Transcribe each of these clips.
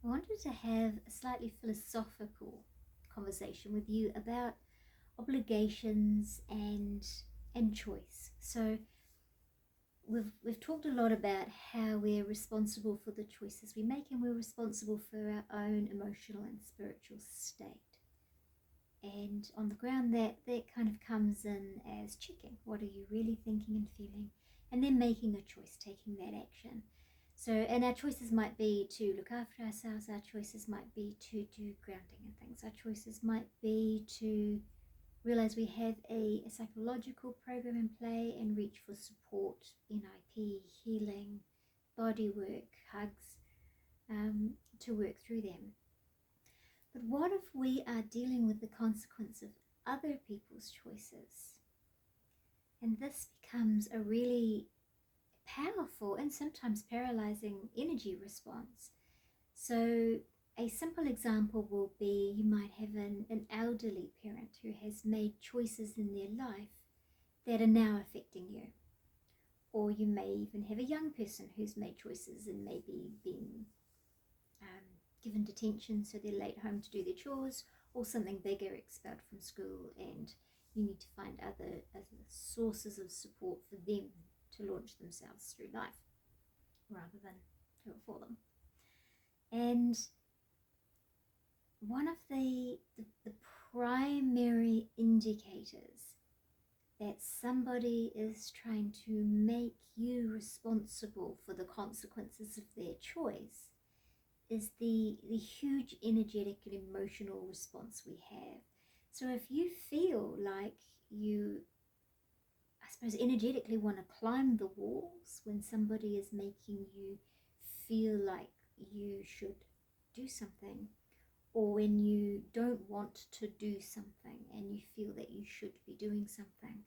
I wanted to have a slightly philosophical conversation with you about obligations and choice. So we've talked a lot about how we're responsible for the choices we make, and we're responsible for our own emotional and spiritual state. And on the ground, that kind of comes in as checking what are you really thinking and feeling, and then making a choice, taking that action. So, and our choices might be to look after ourselves, our choices might be to do grounding and things, our choices might be to realize we have a psychological program in play and reach for support, NIP, healing, body work, hugs, to work through them. But what if we are dealing with the consequence of other people's choices? And this becomes a really powerful and sometimes paralyzing energy response. So a simple example will be you might have an elderly parent who has made choices in their life that are now affecting you. Or you may even have a young person who's made choices and maybe been given detention, so they're late home to do their chores, or something bigger, expelled from school, and you need to find other sources of support for them to launch themselves through life rather than do it for them. And one of the primary indicators that somebody is trying to make you responsible for the consequences of their choice is the huge energetic and emotional response we have. So if you feel like you, I suppose, energetically want to climb the walls when somebody is making you feel like you should do something, or when you don't want to do something and you feel that you should be doing something,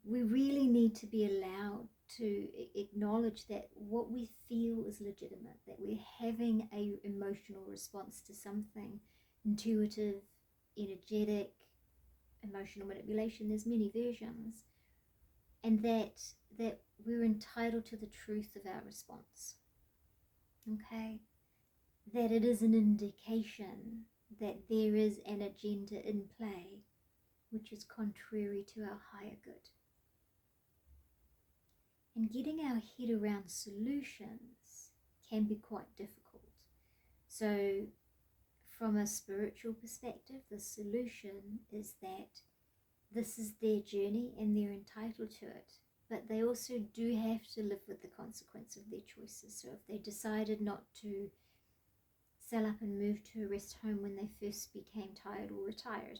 we really need to be allowed to acknowledge that what we feel is legitimate, that we're having a emotional response to something intuitive, energetic, emotional manipulation. There's many versions, and that we're entitled to the truth of our response. Okay, that it is an indication that there is an agenda in play which is contrary to our higher good. And getting our head around solutions can be quite difficult. So from a spiritual perspective, the solution is that this is their journey and they're entitled to it, but they also do have to live with the consequence of their choices. So if they decided not to sell up and move to a rest home when they first became tired or retired,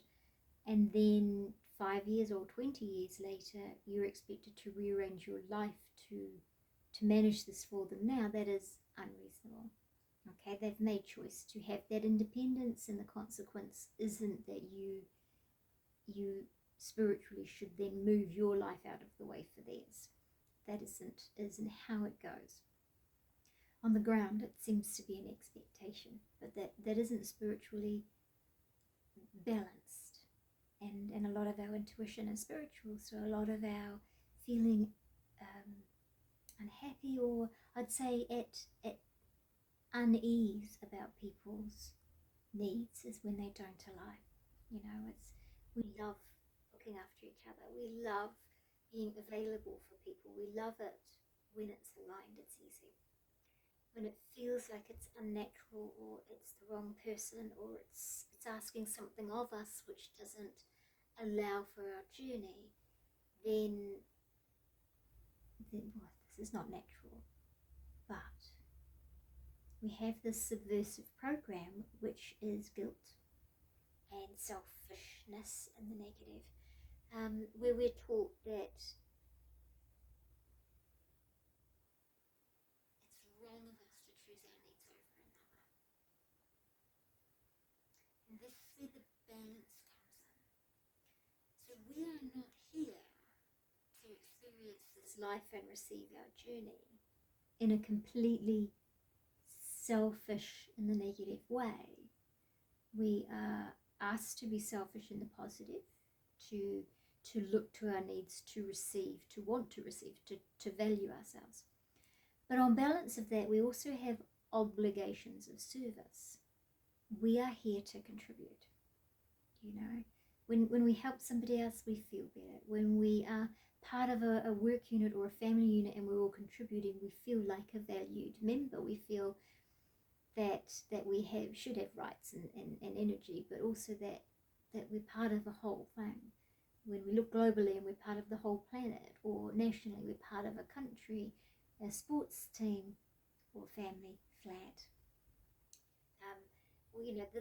and then 5 years or 20 years later you're expected to rearrange your life to manage this for them now, that is unreasonable. Okay, they've made choice to have that independence, and the consequence isn't that you spiritually should then move your life out of the way for theirs. That isn't how it goes. On the ground it seems to be an expectation, but that isn't spiritually balanced. And a lot of our intuition is spiritual, so a lot of our feeling unhappy, or I'd say at unease about people's needs, is when they don't align. You know, it's, we love looking after each other, we love being available for people, we love it when it's aligned. It's easy. When it feels like it's unnatural, or it's the wrong person, or it's asking something of us which doesn't allow for our journey, then well, this is not natural. But we have this subversive program which is guilt and selfishness in the negative, where we're taught that it's wrong of us to choose our needs over another. And this is where the balance comes in. So we are not here to experience this life and receive our journey in a completely selfish, in the negative way. We are asked to be selfish in the positive, to look to our needs, to receive, to want to receive, to value ourselves. But on balance of that, we also have obligations of service. We are here to contribute. When we help somebody else, we feel better. When we are part of a work unit or a family unit and we're all contributing, we feel like a valued member. We feel that we should have rights and energy, but also that we're part of the whole thing. When we look globally and we're part of the whole planet, or nationally we're part of a country, a sports team, or family, flat.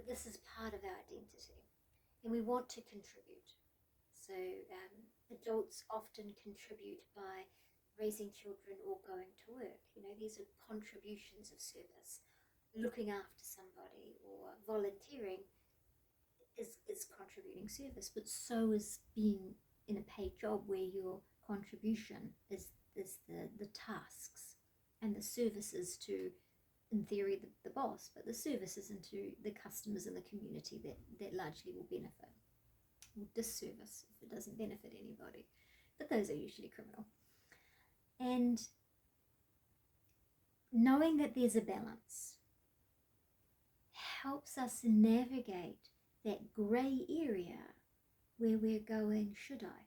This is part of our identity, and we want to contribute. So adults often contribute by raising children or going to work. These are contributions of service. Looking after somebody or volunteering is contributing service, but so is being in a paid job where your contribution is the tasks and the services to, in theory, the boss, but the services into the customers and the community that largely will benefit, or disservice if it doesn't benefit anybody. But those are usually criminal. And knowing that there's a balance helps us navigate that grey area where we're going, should I?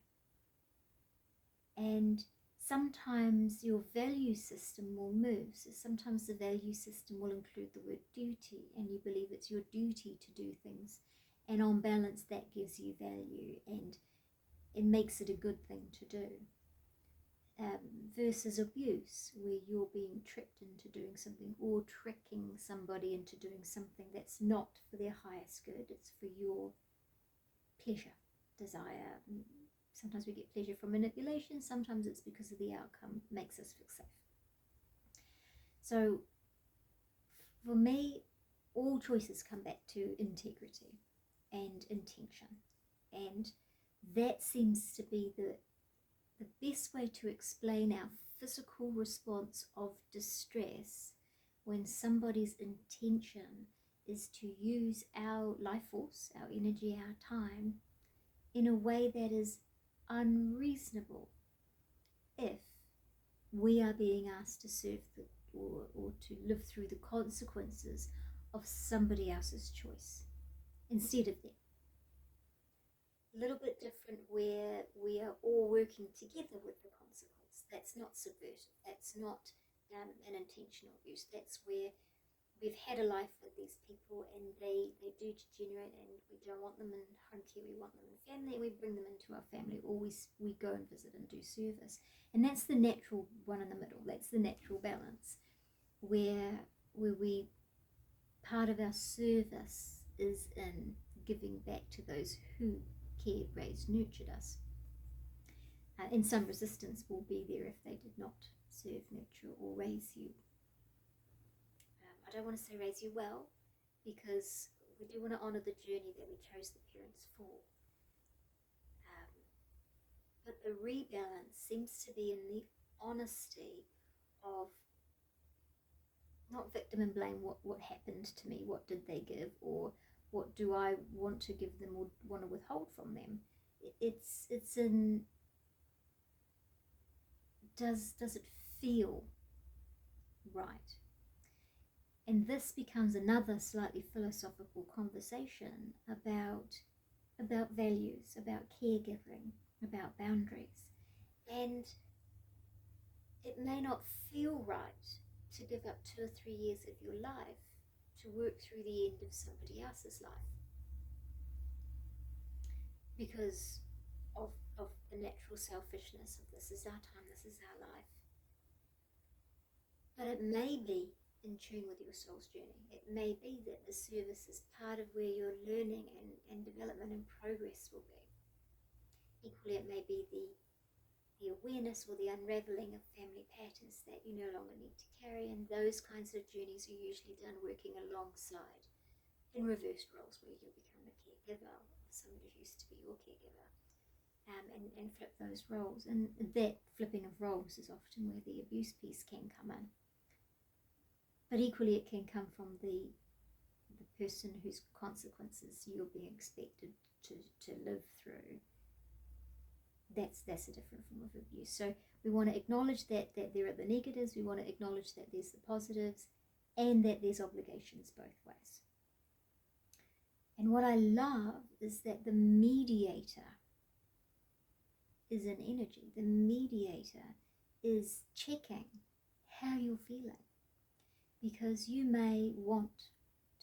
And sometimes your value system will move. So sometimes the value system will include the word duty, and you believe it's your duty to do things. And on balance, that gives you value and it makes it a good thing to do. Versus abuse, where you're being tricked into doing something or tricking somebody into doing something that's not for their highest good, it's for your pleasure, desire. Sometimes we get pleasure from manipulation, sometimes it's because of the outcome makes us feel safe. So for me, all choices come back to integrity and intention, and that seems to be the best way to explain our physical response of distress when somebody's intention is to use our life force, our energy, our time in a way that is unreasonable if we are being asked to serve or to live through the consequences of somebody else's choice instead of them. A little bit different where we are all working together with the consequence. That's not subversive. That's not an intentional abuse. That's where we've had a life with these people and they do degenerate and we don't want them in home care, we want them in family, and we bring them into our family, or we go and visit and do service. And that's the natural one in the middle. That's the natural balance where we part of our service is in giving back to those who cared, raised, nurtured us. And some resistance will be there if they did not serve, nurture, or raise you. I don't want to say raise you well, because we do want to honour the journey that we chose the parents for. But the rebalance seems to be in the honesty of not victim and blame, what happened to me, what did they give, or what do I want to give them or want to withhold from them. It's in, does it feel right? And this becomes another slightly philosophical conversation about values, about caregiving, about boundaries. And it may not feel right to give up 2 or 3 years of your life to work through the end of somebody else's life because of the natural selfishness of this is our time, this is our life. But it may be in tune with your soul's journey. It may be that the service is part of where your learning and development and progress will be. Equally, it may be the awareness or the unraveling of family patterns that you no longer need to carry, and those kinds of journeys are usually done working alongside in reversed roles where you become a caregiver of somebody who used to be your caregiver, and flip those roles. And that flipping of roles is often where the abuse piece can come in. But equally it can come from the person whose consequences you're being expected to live through. That's a different form of abuse. So we want to acknowledge that there are the negatives, we want to acknowledge that there's the positives, and that there's obligations both ways. And what I love is that the mediator is an energy. The mediator is checking how you're feeling, because you may want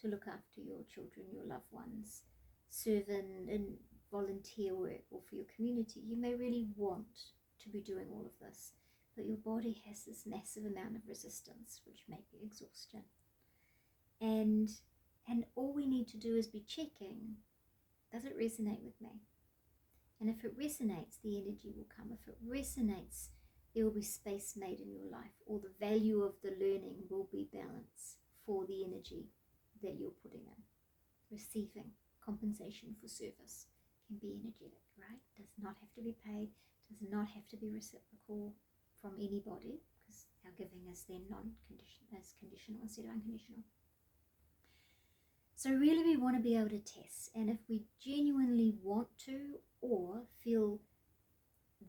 to look after your children, your loved ones, serve in volunteer work or for your community. You may really want to be doing all of this, but your body has this massive amount of resistance, which may be exhaustion. And all we need to do is be checking, does it resonate with me? And if it resonates, the energy will come. If it resonates, there will be space made in your life, or the value of the learning will be balanced for the energy that you're putting in. Receiving compensation for service can be energetic, right? Does not have to be paid, does not have to be reciprocal from anybody, because our giving is then conditional instead of unconditional. So really we want to be able to test, and if we genuinely want to or feel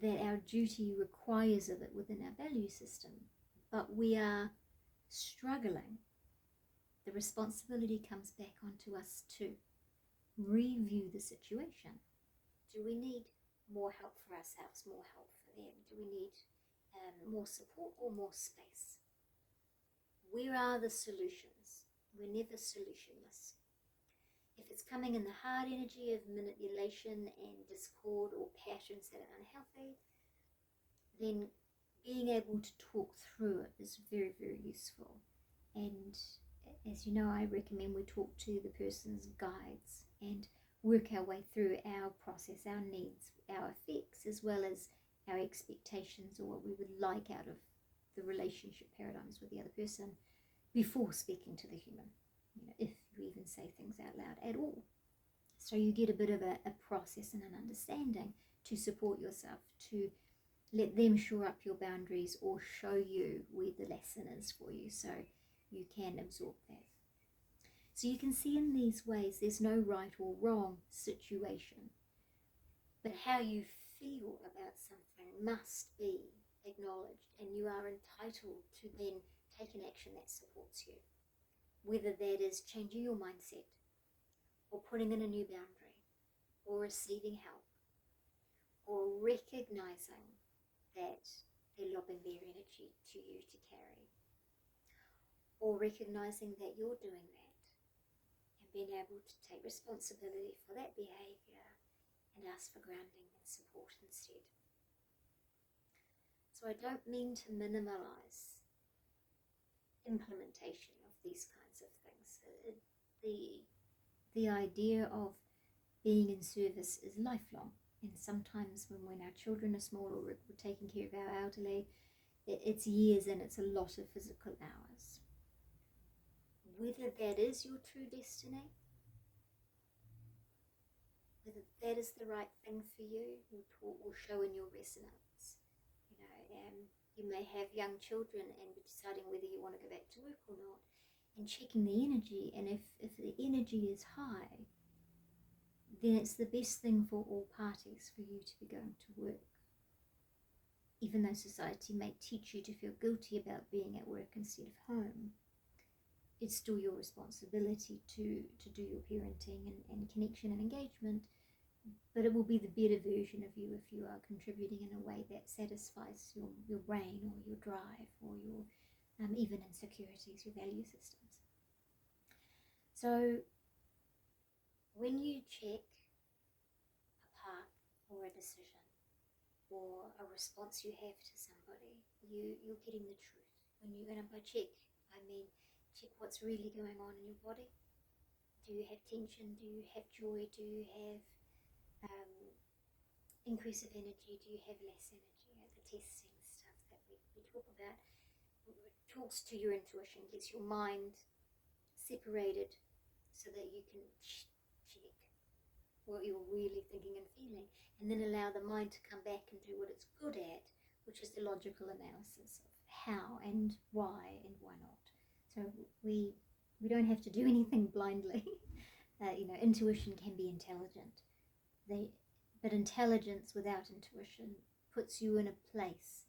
that our duty requires of it within our value system, but we are struggling, the responsibility comes back onto us to review the situation. Do we need more help for ourselves, more help for them? Do we need more support or more space? Where are the solutions? We're never solutionless. If it's coming in the hard energy of manipulation and discord or patterns that are unhealthy, then being able to talk through it is very, very useful. And as you know, I recommend we talk to the person's guides and work our way through our process, our needs, our effects, as well as our expectations or what we would like out of the relationship paradigms with the other person before speaking to the human, if you even say things out loud at all. So you get a bit of a process and an understanding to support yourself, to let them shore up your boundaries or show you where the lesson is for you so you can absorb that. So you can see in these ways there's no right or wrong situation, but how you feel about something must be acknowledged, and you are entitled to then take an action that supports you, whether that is changing your mindset or putting in a new boundary or receiving help or recognizing that they're lobbing their energy to you to carry, or recognizing that you're doing that and being able to take responsibility for that behavior and ask for grounding and support instead. So I don't mean to minimize implementation of these kinds of things. The idea of being in service is lifelong, and sometimes when our children are small or we're taking care of our elderly, it's years and it's a lot of physical hours. Whether that is your true destiny, whether that is the right thing for you, will show in your resonance. You may have young children and be deciding whether you want to go back to work or not, and checking the energy, and if the energy is high, then it's the best thing for all parties for you to be going to work. Even though society may teach you to feel guilty about being at work instead of home, it's still your responsibility to do your parenting and connection and engagement, but it will be the better version of you if you are contributing in a way that satisfies your brain or your drive or your even insecurities, your value systems. So when you check a path or a decision or a response you have to somebody, you're getting the truth. And by check, I mean check what's really going on in your body. Do you have tension? Do you have joy? Do you have increase of energy? Do you have less energy? The testing stuff that we talk about talks to your intuition, gets your mind separated so that you can check what you're really thinking and feeling, and then allow the mind to come back and do what it's good at, which is the logical analysis of how and why and why not. So we don't have to do anything blindly. Intuition can be intelligent. But intelligence without intuition puts you in a place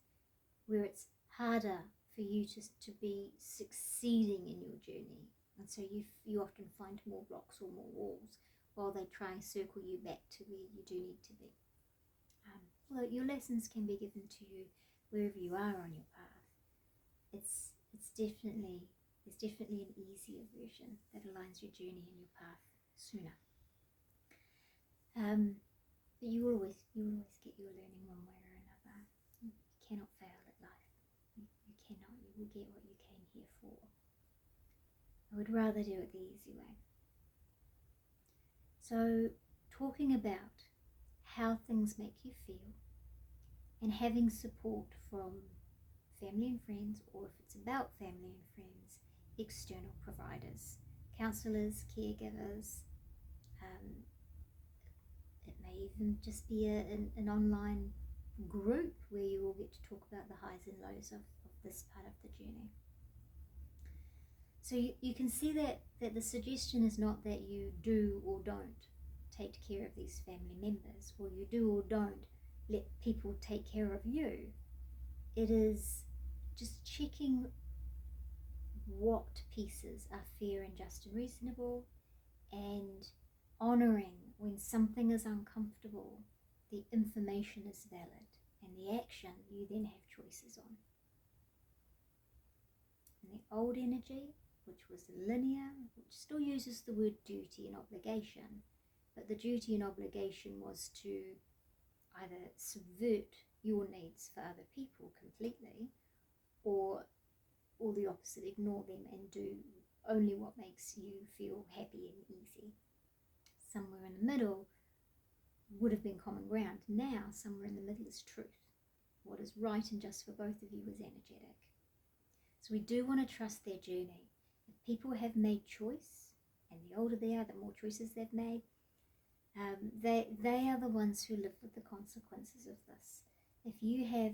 where it's harder for you to be succeeding in your journey. And so you often find more blocks or more walls while they try and circle you back to where you do need to be. Although your lessons can be given to you wherever you are on your path, there's definitely an easier version that aligns your journey and your path sooner. But you will always get your learning one way or another. You cannot fail at life. You cannot. You will get what you came here for. I would rather do it the easy way. So, talking about how things make you feel and having support from family and friends, or if it's about family and friends, external providers, counsellors, caregivers. It may even just be an online group where you all get to talk about the highs and lows of this part of the journey. So you can see that the suggestion is not that you do or don't take care of these family members, or you do or don't let people take care of you. It is just checking what pieces are fair and just and reasonable, and honouring when something is uncomfortable, the information is valid, and the action you then have choices on. And the old energy, which was linear, which still uses the word duty and obligation, but the duty and obligation was to either subvert your needs for other people completely, or the opposite, ignore them and do only what makes you feel happy and easy. Somewhere in the middle would have been common ground. Now, somewhere in the middle is truth. What is right and just for both of you is energetic. So we do want to trust their journey. If people have made choice, and the older they are, the more choices they've made, they are the ones who live with the consequences of this. If you have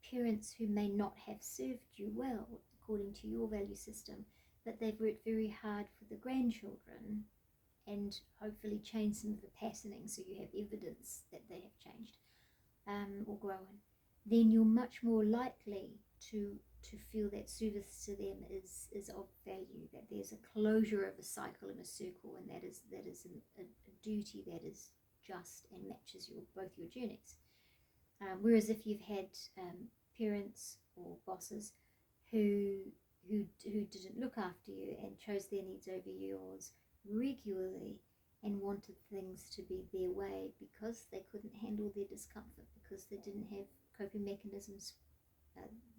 parents who may not have served you well according to your value system, but they've worked very hard for the grandchildren and hopefully changed some of the patterning, so you have evidence that they have changed or grown, then you're much more likely to feel that service to them is of value, that there's a closure of a cycle and a circle, and that is a duty that is just and matches both your journeys. Whereas if you've had parents or bosses who didn't look after you and chose their needs over yours regularly and wanted things to be their way because they couldn't handle their discomfort, because they didn't have coping mechanisms,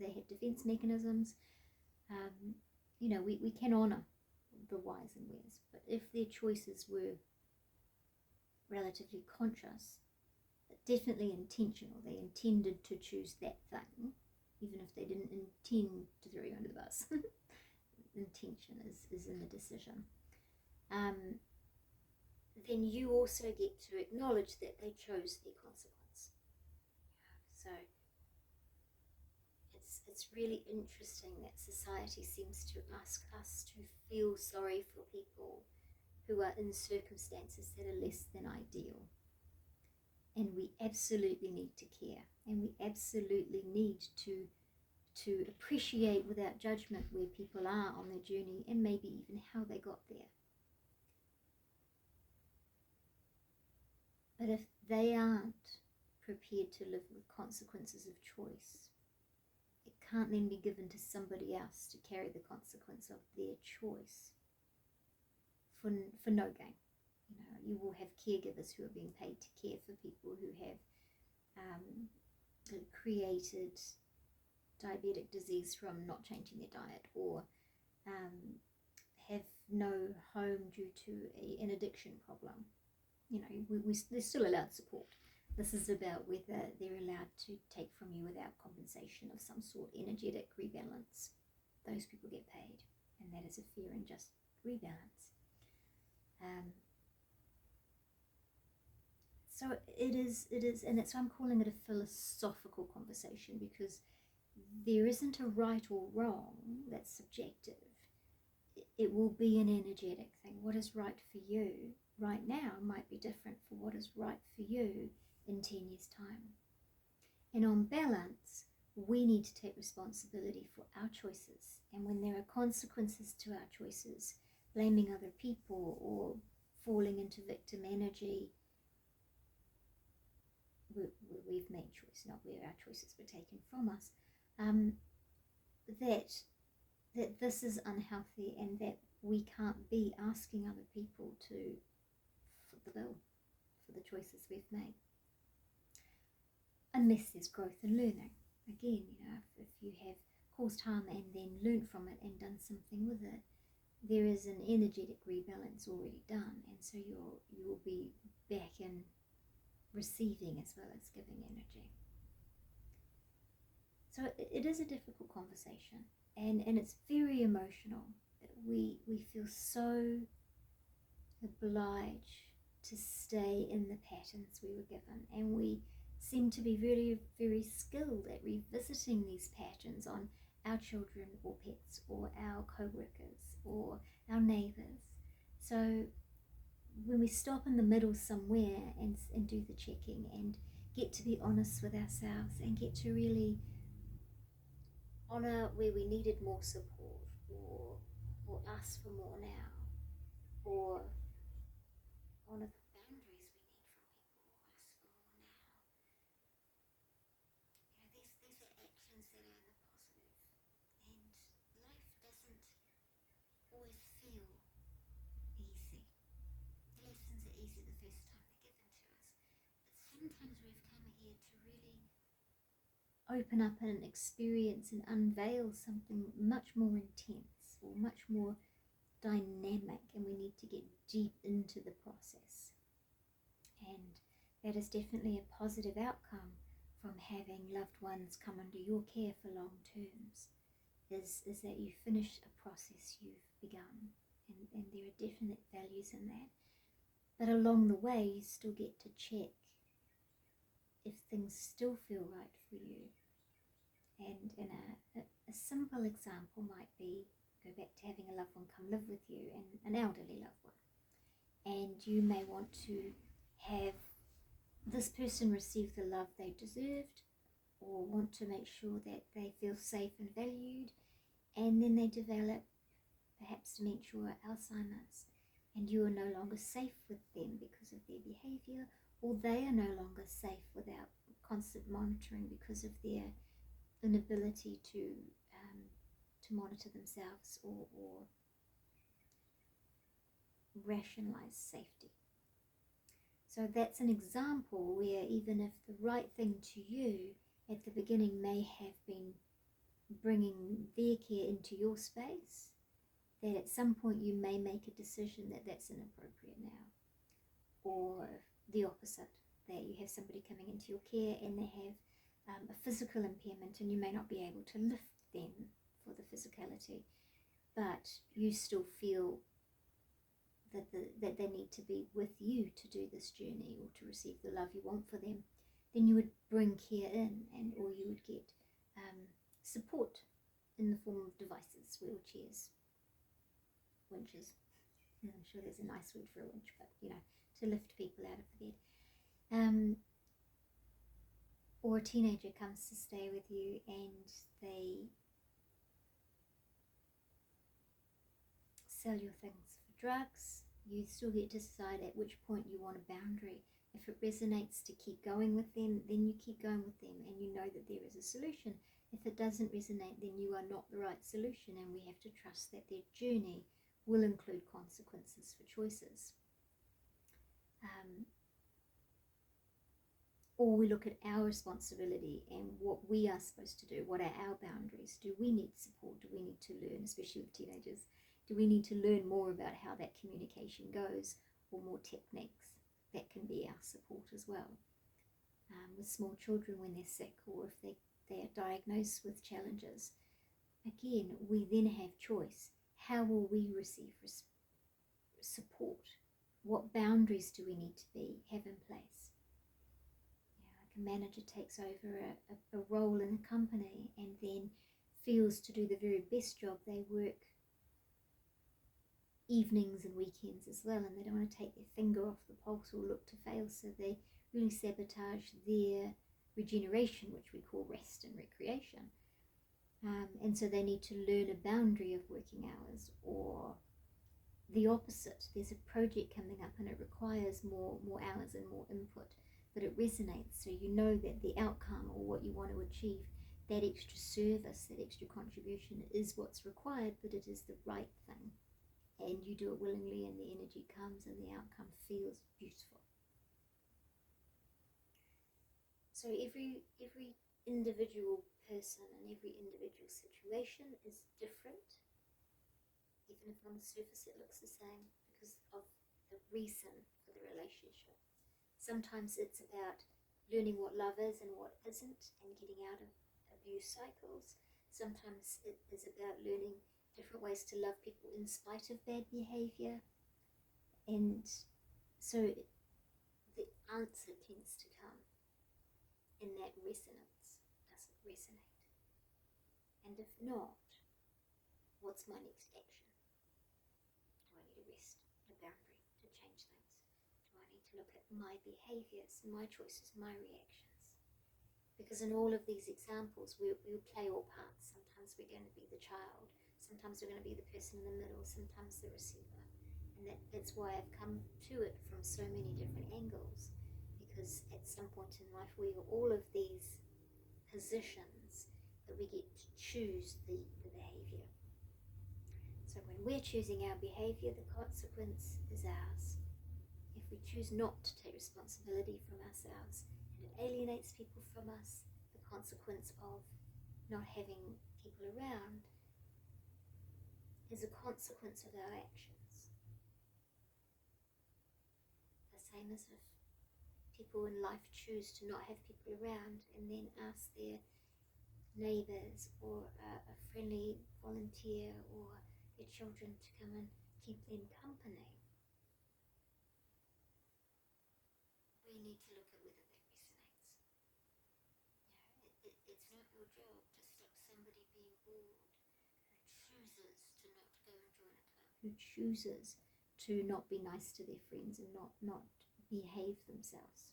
they had defense mechanisms, we can honor the whys and wheres, but if their choices were relatively conscious, but definitely intentional, they intended to choose that thing, even if they didn't intend to throw you under the bus. Intention is in the decision. Then you also get to acknowledge that they chose their consequence. So it's really interesting that society seems to ask us to feel sorry for people who are in circumstances that are less than ideal. And we absolutely need to care, and we absolutely need to appreciate without judgment where people are on their journey, and maybe even how they got there. But if they aren't prepared to live with consequences of choice, it can't then be given to somebody else to carry the consequence of their choice for no gain. You will have caregivers who are being paid to care for people who have created diabetic disease from not changing their diet, or have no home due to an addiction problem. They're still allowed support. This is about whether they're allowed to take from you without compensation of some sort, energetic rebalance. Those people get paid, and that is a fair and just rebalance. So it is, and that's why I'm calling it a philosophical conversation, because there isn't a right or wrong that's subjective. It will be an energetic thing. What is right for you right now might be different for what is right for you in 10 years' time. And on balance, we need to take responsibility for our choices. And when there are consequences to our choices, blaming other people or falling into victim energy, we've made choice, not where our choices were taken from us, that this is unhealthy, and that we can't be asking other people to foot the bill for the choices we've made, unless there's growth and learning. Again, if you have caused harm and then learned from it and done something with it, there is an energetic rebalance already done, and so you'll be back in receiving as well as giving energy. So it is a difficult conversation, and it's very emotional. We feel so obliged to stay in the patterns we were given, and we seem to be very, very skilled at revisiting these patterns on our children or pets or our co-workers or our neighbours. So when we stop in the middle somewhere and do the checking and get to be honest with ourselves and get to really honour where we needed more support, or ask for more now, or honour the boundaries we need from people, or ask for more now. These are actions that are the positive, and life doesn't always feel easy. The lessons are easy the first time they're given to us, but sometimes we've come here to really open up and experience and unveil something much more intense or much more dynamic, and we need to get deep into the process. And that is definitely a positive outcome from having loved ones come under your care for long terms, is that you finish a process you've begun, and there are definite values in that. But along the way, you still get to check if things still feel right for you. And a simple example might be, go back to having a loved one come live with you, and an elderly loved one. And you may want to have this person receive the love they deserved, or want to make sure that they feel safe and valued, and then they develop perhaps dementia or Alzheimer's, and you are no longer safe with them because of their behaviour, or they are no longer safe without constant monitoring because of their inability to monitor themselves or rationalize safety. So that's an example where even if the right thing to you at the beginning may have been bringing their care into your space, that at some point you may make a decision that that's inappropriate now. Or the opposite, that you have somebody coming into your care and they have a physical impairment, and you may not be able to lift them for the physicality, but you still feel that they need to be with you to do this journey or to receive the love you want for them. Then you would bring care in, or you would get support in the form of devices, wheelchairs, winches. I'm sure there's a nice word for a winch, but to lift people out of the bed. Or a teenager comes to stay with you and they sell your things for drugs. You still get to decide at which point you want a boundary. If it resonates to keep going with them, then you keep going with them, and you know that there is a solution. If it doesn't resonate, then you are not the right solution, and we have to trust that their journey will include consequences for choices. Or we look at our responsibility and what we are supposed to do. What are our boundaries? Do we need support? Do we need to learn, especially with teenagers? Do we need to learn more about how that communication goes, or more techniques that can be our support as well? With small children when they're sick, or if they are diagnosed with challenges, again, we then have choice. How will we receive support? What boundaries do we need to have in place? A manager takes over a role in a company and then feels to do the very best job. They work evenings and weekends as well, and they don't want to take their finger off the pulse or look to fail, so they really sabotage their regeneration, which we call rest and recreation. And so they need to learn a boundary of working hours, or the opposite. There's a project coming up and it requires more hours and more input, but it resonates. So you know that the outcome, or what you want to achieve, that extra service, that extra contribution is what's required, but it is the right thing. And you do it willingly, and the energy comes and the outcome feels beautiful. So every individual person and every individual situation is different, even if on the surface it looks the same, because of the reason for the relationship. Sometimes it's about learning what love is and what isn't, and getting out of abuse cycles. Sometimes it is about learning different ways to love people in spite of bad behavior. And so the answer tends to come in that resonance. Does it resonate? And if not, what's my next action? Do I need a rest, a boundary to change things? Do I need to look at my behaviors, my choices, my reactions? Because in all of these examples, we'll play all parts. Sometimes we're going to be the child, sometimes we're going to be the person in the middle, sometimes the receiver. And that's why I've come to it from so many different angles, because at some point in life we are all of these positions, but we get to choose the behavior. So when we're choosing our behavior, the consequence is ours. If we choose not to take responsibility from ourselves, and it alienates people from us, the consequence of not having people around is a consequence of our actions. The same as if people in life choose to not have people around and then ask their neighbours or a friendly volunteer or their children to come and keep them company. We need to look at whether that resonates. It's not your job to stop somebody being bored who chooses to not go and join a club, who chooses to not be nice to their friends and not behave themselves.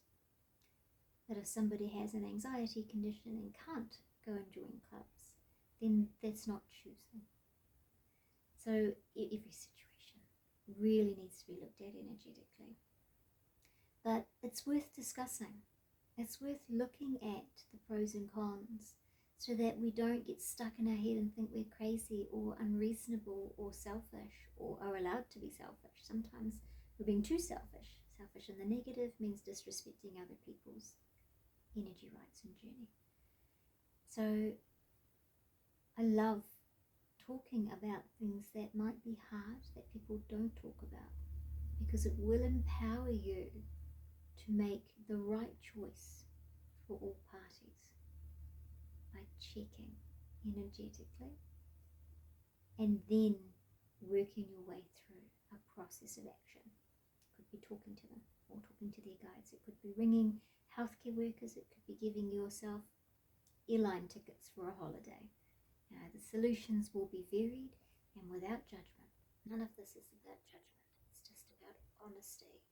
But if somebody has an anxiety condition and can't go and join clubs, then that's not choosing. So every situation really needs to be looked at energetically. But it's worth discussing. It's worth looking at the pros and cons, so that we don't get stuck in our head and think we're crazy or unreasonable or selfish, or are allowed to be selfish. Sometimes we're being too selfish. Selfish in the negative means disrespecting other people's energy rights and journey. So I love talking about things that might be hard, that people don't talk about, because it will empower you to make the right choice for all parties by checking energetically and then working your way through a process of action. It could be talking to them or talking to their guides. It could be ringing healthcare workers. It could be giving yourself airline tickets for a holiday. The solutions will be varied and without judgment. None of this is about judgment. It's just about honesty